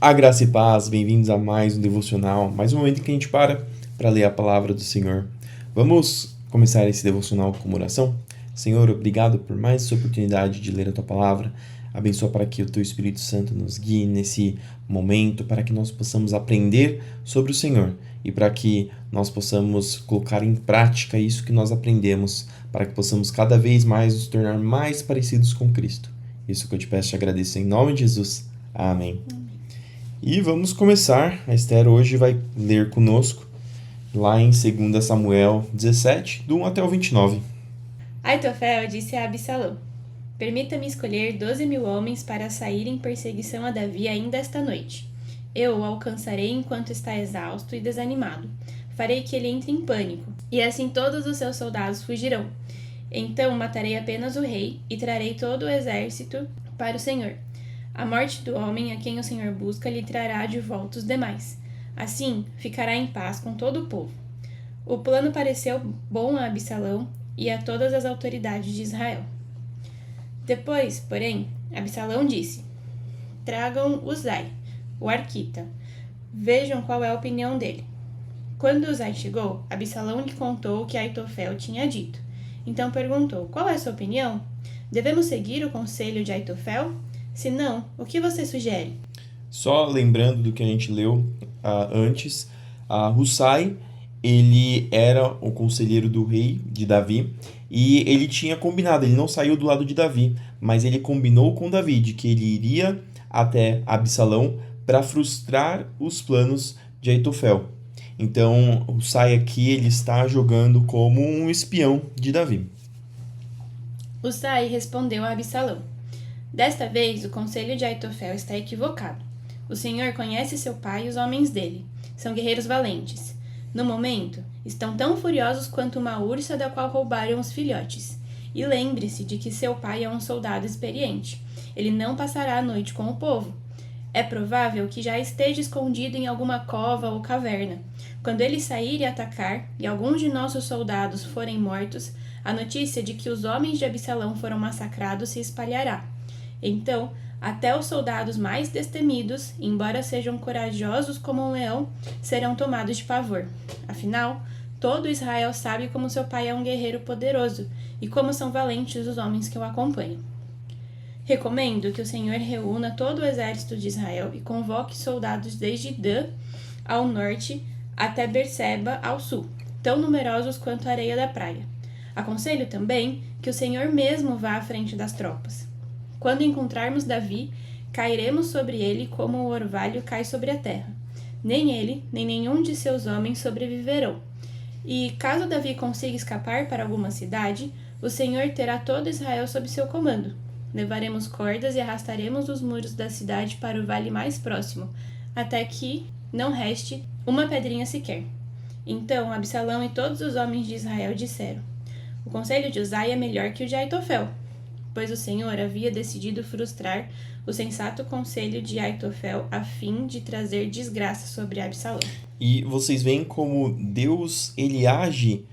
A graça e paz, bem-vindos a mais um devocional, mais um momento em que a gente para ler a palavra do Senhor. Vamos começar esse devocional com uma oração? Senhor, obrigado por mais essa oportunidade de ler a Tua palavra. Abençoa para que o Teu Espírito Santo nos guie nesse momento, para que nós possamos aprender sobre o Senhor e para que nós possamos colocar em prática isso que nós aprendemos, para que possamos cada vez mais nos tornar mais parecidos com Cristo. Isso que eu te peço e te agradeço em nome de Jesus. Amém. E vamos começar. A Esther hoje vai ler conosco lá em 2 Samuel 17, do 1 até o 29. Aitofel disse a Absalão: Permita-me escolher 12.000 homens para sair em perseguição a Davi ainda esta noite. Eu o alcançarei enquanto está exausto e desanimado. Farei que ele entre em pânico, e assim todos os seus soldados fugirão. Então matarei apenas o rei e trarei todo o exército para o Senhor. A morte do homem a quem o Senhor busca lhe trará de volta os demais. Assim, ficará em paz com todo o povo. O plano pareceu bom a Absalão e a todas as autoridades de Israel. Depois, porém, Absalão disse: Tragam Uzai, o arquita. Vejam qual é a opinião dele. Quando Uzai chegou, Absalão lhe contou o que Aitofel tinha dito. Então perguntou: Qual é a sua opinião? Devemos seguir o conselho de Aitofel? Se não, o que você sugere? Só lembrando do que a gente leu antes, Husai, ele era o conselheiro do rei de Davi e ele tinha combinado, ele não saiu do lado de Davi, mas ele combinou com Davi de que ele iria até Absalão para frustrar os planos de Aitofel. Então, Husai aqui ele está jogando como um espião de Davi. Husai respondeu a Absalão: Desta vez, o conselho de Aitofel está equivocado. O Senhor conhece seu pai e os homens dele. São guerreiros valentes. No momento, estão tão furiosos quanto uma ursa da qual roubaram os filhotes. E lembre-se de que seu pai é um soldado experiente. Ele não passará a noite com o povo. É provável que já esteja escondido em alguma cova ou caverna. Quando ele sair e atacar, e alguns de nossos soldados forem mortos, a notícia de que os homens de Absalão foram massacrados se espalhará. Então, até os soldados mais destemidos, embora sejam corajosos como um leão, serão tomados de pavor. Afinal, todo Israel sabe como seu pai é um guerreiro poderoso e como são valentes os homens que o acompanham. Recomendo que o Senhor reúna todo o exército de Israel e convoque soldados desde Dan ao norte até Berseba ao sul, tão numerosos quanto a areia da praia. Aconselho também que o Senhor mesmo vá à frente das tropas. Quando encontrarmos Davi, cairemos sobre ele como o orvalho cai sobre a terra. Nem ele, nem nenhum de seus homens sobreviverão. E, caso Davi consiga escapar para alguma cidade, o Senhor terá todo Israel sob seu comando. Levaremos cordas e arrastaremos os muros da cidade para o vale mais próximo, até que não reste uma pedrinha sequer. Então Absalão e todos os homens de Israel disseram: O conselho de Uzai é melhor que o de Aitofel, pois o Senhor havia decidido frustrar o sensato conselho de Aitofel a fim de trazer desgraça sobre Absalão. E vocês veem como Deus ele age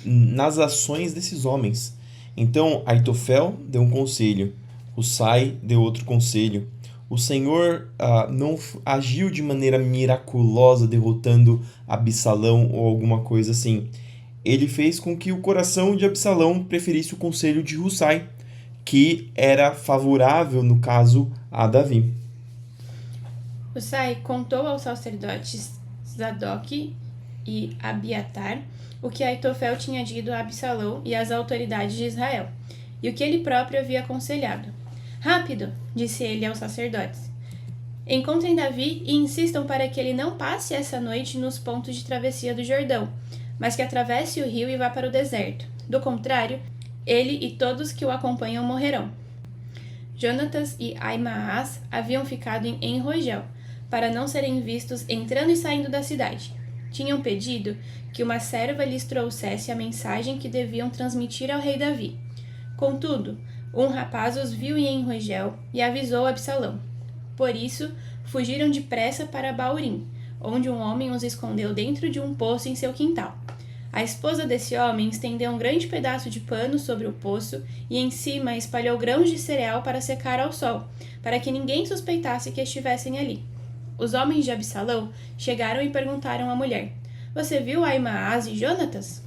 nas ações desses homens. Então, Aitofel deu um conselho, Husai deu outro conselho. O Senhor não agiu de maneira miraculosa derrotando Absalão ou alguma coisa assim. Ele fez com que o coração de Absalão preferisse o conselho de Husai, que era favorável, no caso, a Davi. Husai contou aos sacerdotes Zadok e Abiatar o que Aitofel tinha dito a Absalão e às autoridades de Israel, e o que ele próprio havia aconselhado. Rápido, disse ele aos sacerdotes. Encontrem Davi e insistam para que ele não passe essa noite nos pontos de travessia do Jordão, mas que atravesse o rio e vá para o deserto. Do contrário, ele e todos que o acompanham morrerão. Jonatas e Aimaas haviam ficado em En-Rogel, para não serem vistos entrando e saindo da cidade. Tinham pedido que uma serva lhes trouxesse a mensagem que deviam transmitir ao rei Davi. Contudo, um rapaz os viu em En-Rogel e avisou Absalão. Por isso, fugiram depressa para Baurim, onde um homem os escondeu dentro de um poço em seu quintal. A esposa desse homem estendeu um grande pedaço de pano sobre o poço e em cima espalhou grãos de cereal para secar ao sol, para que ninguém suspeitasse que estivessem ali. Os homens de Absalão chegaram e perguntaram à mulher: Você viu Aimaas e Jonatas?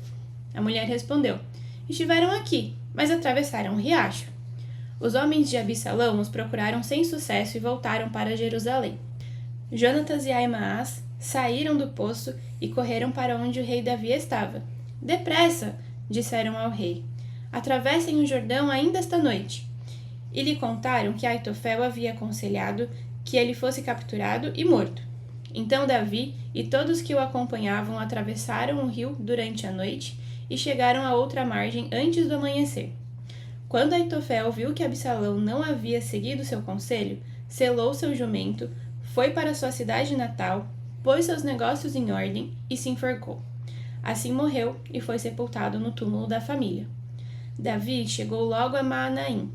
A mulher respondeu: Estiveram aqui, mas atravessaram o riacho. Os homens de Absalão os procuraram sem sucesso e voltaram para Jerusalém. Jonatas e Aimaas saíram do poço e correram para onde o rei Davi estava. Depressa, disseram ao rei. Atravessem o Jordão ainda esta noite. E lhe contaram que Aitofel havia aconselhado que ele fosse capturado e morto. Então Davi e todos que o acompanhavam atravessaram o rio durante a noite e chegaram à outra margem antes do amanhecer. Quando Aitofel viu que Absalão não havia seguido seu conselho, selou seu jumento, foi para sua cidade natal, pôs seus negócios em ordem e se enforcou. Assim morreu e foi sepultado no túmulo da família. Davi chegou logo a Maanaim.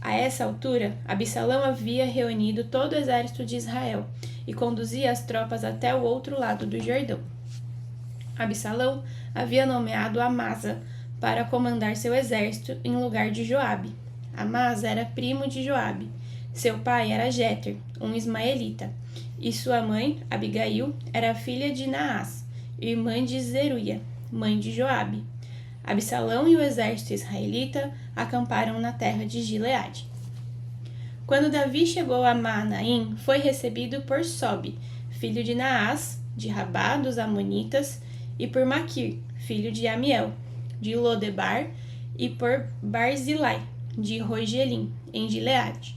A essa altura, Absalão havia reunido todo o exército de Israel e conduzia as tropas até o outro lado do Jordão. Absalão havia nomeado Amasa para comandar seu exército em lugar de Joabe. Amasa era primo de Joabe. Seu pai era Jéter, um ismaelita, e sua mãe, Abigail, era filha de Naás, irmã de Zeruia, mãe de Joabe. Absalão e o exército israelita acamparam na terra de Gileade. Quando Davi chegou a Maanaim, foi recebido por Sobe, filho de Naás, de Rabá dos Amonitas, e por Maquir, filho de Amiel, de Lodebar, e por Barzilai, de Rogelim, em Gileade.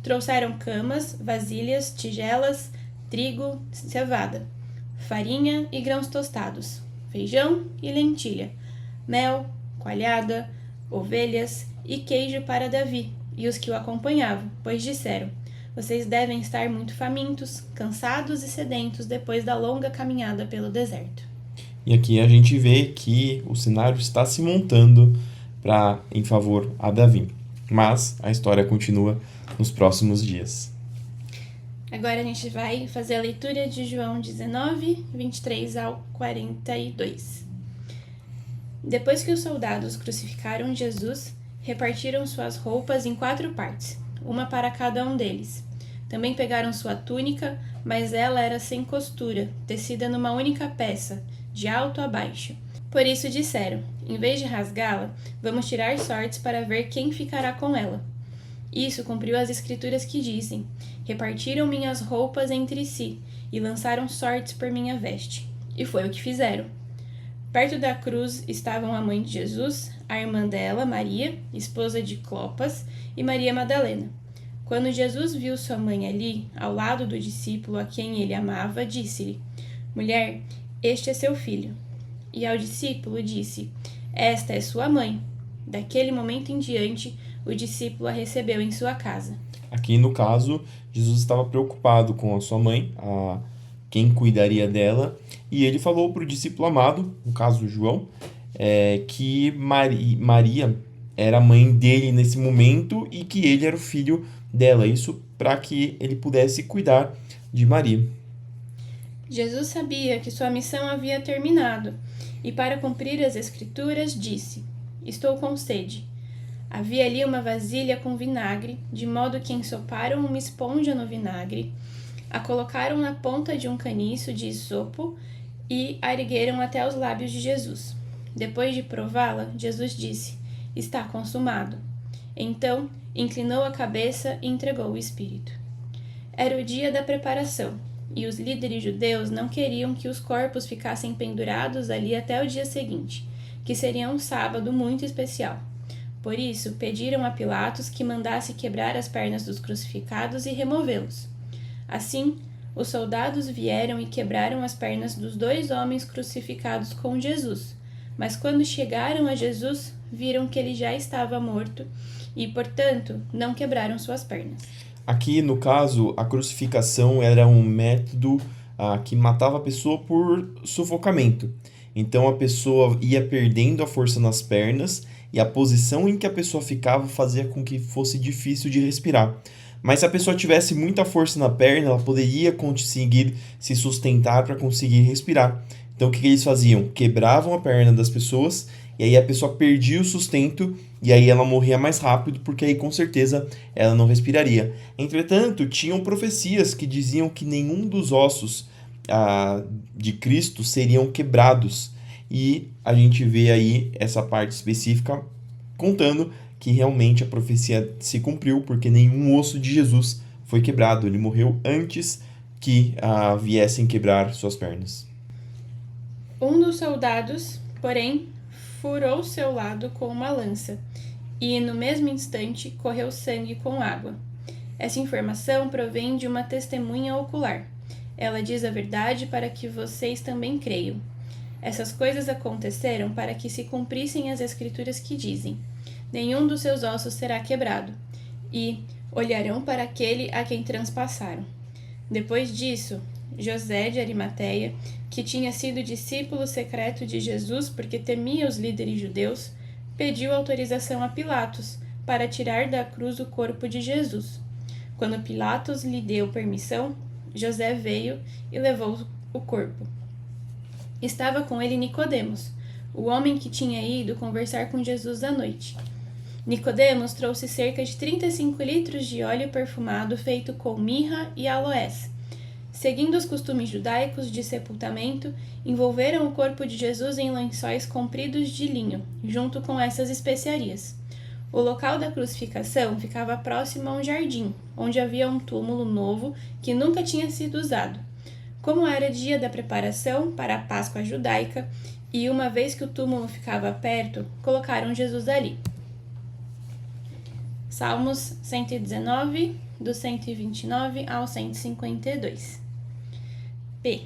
Trouxeram camas, vasilhas, tigelas, trigo, cevada, farinha e grãos tostados, feijão e lentilha, mel, coalhada, ovelhas e queijo para Davi e os que o acompanhavam, pois disseram: Vocês devem estar muito famintos, cansados e sedentos depois da longa caminhada pelo deserto. E aqui a gente vê que o cenário está se montando em favor a Davi. Mas a história continua nos próximos dias. Agora a gente vai fazer a leitura de João 19, 23 ao 42. Depois que os soldados crucificaram Jesus, repartiram suas roupas em 4 partes, uma para cada um deles. Também pegaram sua túnica, mas ela era sem costura, tecida numa única peça, de alto a baixo. Por isso disseram: Em vez de rasgá-la, vamos tirar sortes para ver quem ficará com ela. Isso cumpriu as escrituras que dizem: Repartiram minhas roupas entre si e lançaram sortes por minha veste. E foi o que fizeram. Perto da cruz estavam a mãe de Jesus, a irmã dela, Maria, esposa de Clopas, e Maria Madalena. Quando Jesus viu sua mãe ali, ao lado do discípulo a quem ele amava, disse-lhe: Mulher, este é seu filho. E ao discípulo disse: Esta é sua mãe. Daquele momento em diante, o discípulo a recebeu em sua casa. Aqui, no caso, Jesus estava preocupado com a sua mãe, quem cuidaria dela, e ele falou para o discípulo amado, no caso João, que Maria era a mãe dele nesse momento e que ele era o filho dela. Isso para que ele pudesse cuidar de Maria. Jesus sabia que sua missão havia terminado e, para cumprir as Escrituras, disse: Estou com sede. Havia ali uma vasilha com vinagre, de modo que ensoparam uma esponja no vinagre, a colocaram na ponta de um caniço de isopo e a ergueram até os lábios de Jesus. Depois de prová-la, Jesus disse: Está consumado. Então, inclinou a cabeça e entregou o Espírito. Era o dia da preparação, e os líderes judeus não queriam que os corpos ficassem pendurados ali até o dia seguinte, que seria um sábado muito especial. Por isso, pediram a Pilatos que mandasse quebrar as pernas dos crucificados e removê-los. Assim, os soldados vieram e quebraram as pernas dos 2 homens crucificados com Jesus. Mas quando chegaram a Jesus, viram que ele já estava morto e, portanto, não quebraram suas pernas. Aqui, no caso, a crucificação era um método que matava a pessoa por sufocamento. Então, a pessoa ia perdendo a força nas pernas e a posição em que a pessoa ficava fazia com que fosse difícil de respirar. Mas se a pessoa tivesse muita força na perna, ela poderia conseguir se sustentar para conseguir respirar. Então, o que eles faziam? Quebravam a perna das pessoas, e aí a pessoa perdia o sustento, e aí ela morria mais rápido, porque aí com certeza ela não respiraria. Entretanto, tinham profecias que diziam que nenhum dos ossos de Cristo seriam quebrados. E a gente vê aí essa parte específica contando que realmente a profecia se cumpriu, porque nenhum osso de Jesus foi quebrado. Ele morreu antes que viessem quebrar suas pernas. Um dos soldados, porém, furou seu lado com uma lança, e no mesmo instante correu sangue com água. Essa informação provém de uma testemunha ocular. Ela diz a verdade para que vocês também creiam. Essas coisas aconteceram para que se cumprissem as escrituras que dizem: nenhum dos seus ossos será quebrado, e olharão para aquele a quem transpassaram. Depois disso, José de Arimateia, que tinha sido discípulo secreto de Jesus porque temia os líderes judeus, pediu autorização a Pilatos para tirar da cruz o corpo de Jesus. Quando Pilatos lhe deu permissão, José veio e levou o corpo. Estava com ele Nicodemos, o homem que tinha ido conversar com Jesus à noite. Nicodemos trouxe cerca de 35 litros de óleo perfumado feito com mirra e aloés. Seguindo os costumes judaicos de sepultamento, envolveram o corpo de Jesus em lençóis compridos de linho, junto com essas especiarias. O local da crucificação ficava próximo a um jardim, onde havia um túmulo novo que nunca tinha sido usado. Como era dia da preparação para a Páscoa judaica, e uma vez que o túmulo ficava perto, colocaram Jesus ali. Salmos 119, do 129 ao 152. P.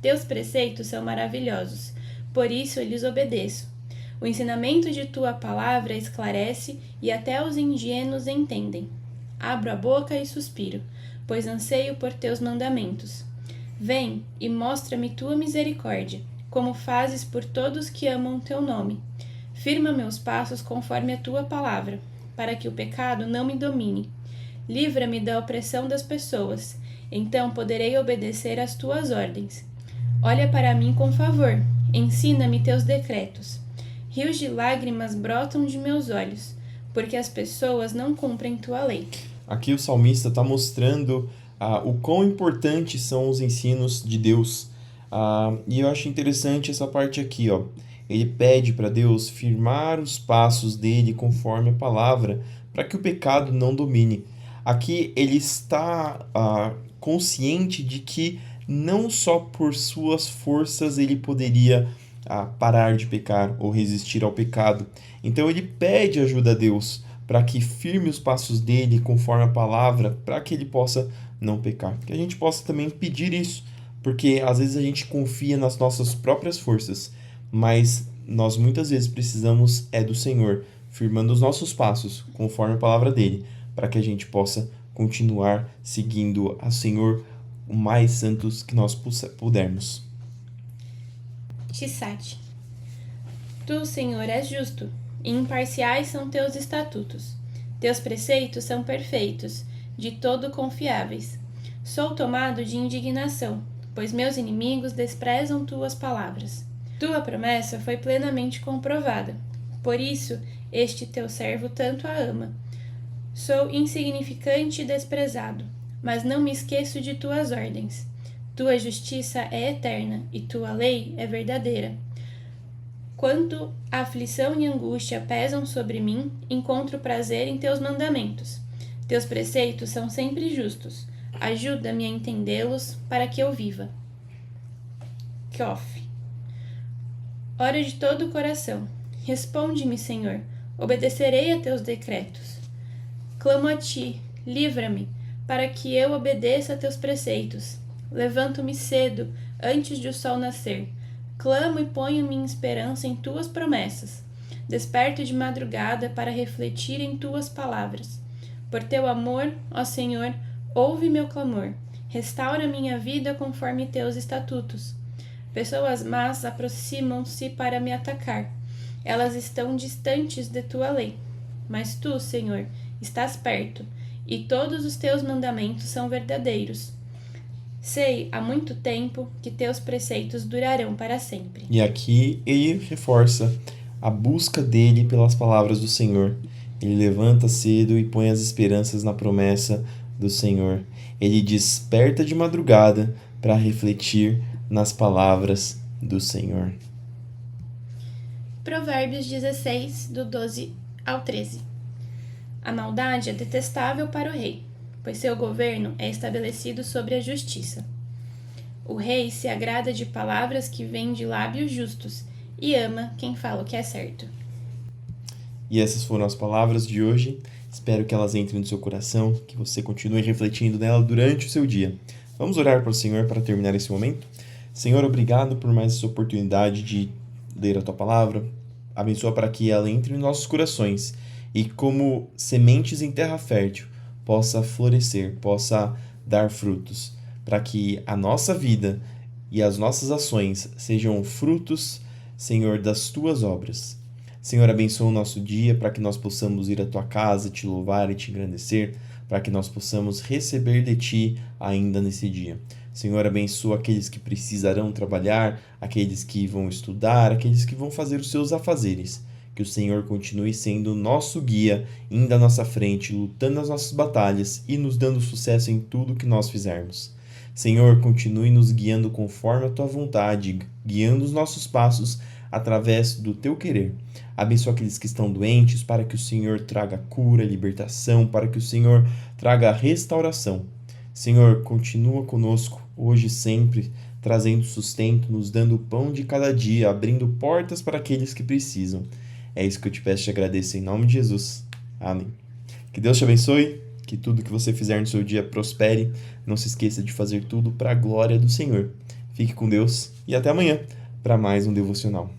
Teus preceitos são maravilhosos, por isso eu lhes obedeço. O ensinamento de tua palavra esclarece e até os ingênuos entendem. Abro a boca e suspiro, pois anseio por teus mandamentos. Vem e mostra-me tua misericórdia, como fazes por todos que amam teu nome. Firma meus passos conforme a tua palavra, para que o pecado não me domine. Livra-me da opressão das pessoas, então poderei obedecer às tuas ordens. Olha para mim com favor, ensina-me teus decretos. Rios de lágrimas brotam de meus olhos, porque as pessoas não cumprem tua lei. Aqui o salmista está mostrando o quão importantes são os ensinos de Deus. E eu acho interessante essa parte aqui, ó. Ele pede para Deus firmar os passos dele conforme a palavra, para que o pecado não domine. Aqui ele está consciente de que não só por suas forças ele poderia parar de pecar ou resistir ao pecado. Então ele pede ajuda a Deus para que firme os passos dele conforme a palavra, para que ele possa não pecar. Que a gente possa também pedir isso, porque às vezes a gente confia nas nossas próprias forças, mas nós muitas vezes precisamos do Senhor, firmando os nossos passos conforme a palavra dele, para que a gente possa continuar seguindo ao Senhor o mais santos que nós pudermos. Chisate. Tu, Senhor, és justo, e imparciais são teus estatutos. Teus preceitos são perfeitos, de todo confiáveis. Sou tomado de indignação, pois meus inimigos desprezam tuas palavras. Tua promessa foi plenamente comprovada, por isso este teu servo tanto a ama. Sou insignificante e desprezado, mas não me esqueço de tuas ordens. Tua justiça é eterna e tua lei é verdadeira. Quanto a aflição e angústia pesam sobre mim, encontro prazer em teus mandamentos. Teus preceitos são sempre justos. Ajuda-me a entendê-los para que eu viva. Kiof. Oro de todo o coração. Responde-me, Senhor. Obedecerei a teus decretos. Clamo a ti, livra-me, para que eu obedeça a teus preceitos. Levanto-me cedo, antes de o sol nascer. Clamo e ponho minha esperança em tuas promessas. Desperto de madrugada para refletir em tuas palavras. Por teu amor, ó Senhor, ouve meu clamor. Restaura minha vida conforme teus estatutos. Pessoas más aproximam-se para me atacar. Elas estão distantes de tua lei. Mas tu, Senhor, estás perto, e todos os teus mandamentos são verdadeiros. Sei há muito tempo que teus preceitos durarão para sempre. E aqui ele reforça a busca dele pelas palavras do Senhor. Ele levanta cedo e põe as esperanças na promessa do Senhor. Ele desperta de madrugada para refletir nas palavras do Senhor. Provérbios 16, do 12 ao 13. A maldade é detestável para o rei, pois seu governo é estabelecido sobre a justiça. O rei se agrada de palavras que vêm de lábios justos e ama quem fala o que é certo. E essas foram as palavras de hoje. Espero que elas entrem no seu coração, que você continue refletindo nela durante o seu dia. Vamos orar para o Senhor para terminar esse momento? Senhor, obrigado por mais essa oportunidade de ler a Tua Palavra. Abençoa para que ela entre em nossos corações e, como sementes em terra fértil, possa florescer, possa dar frutos, para que a nossa vida e as nossas ações sejam frutos, Senhor, das Tuas obras. Senhor, abençoa o nosso dia para que nós possamos ir à Tua casa, Te louvar e Te engrandecer, para que nós possamos receber de Ti ainda nesse dia. Senhor, abençoa aqueles que precisarão trabalhar, aqueles que vão estudar, aqueles que vão fazer os seus afazeres. Que o Senhor continue sendo nosso guia, indo à nossa frente, lutando as nossas batalhas e nos dando sucesso em tudo que nós fizermos. Senhor, continue nos guiando conforme a Tua vontade, guiando os nossos passos através do Teu querer. Abençoa aqueles que estão doentes, para que o Senhor traga cura, libertação, para que o Senhor traga restauração. Senhor, continua conosco, hoje e sempre, trazendo sustento, nos dando o pão de cada dia, abrindo portas para aqueles que precisam. É isso que eu te peço e te agradeço em nome de Jesus. Amém. Que Deus te abençoe, que tudo que você fizer no seu dia prospere. Não se esqueça de fazer tudo para a glória do Senhor. Fique com Deus e até amanhã para mais um devocional.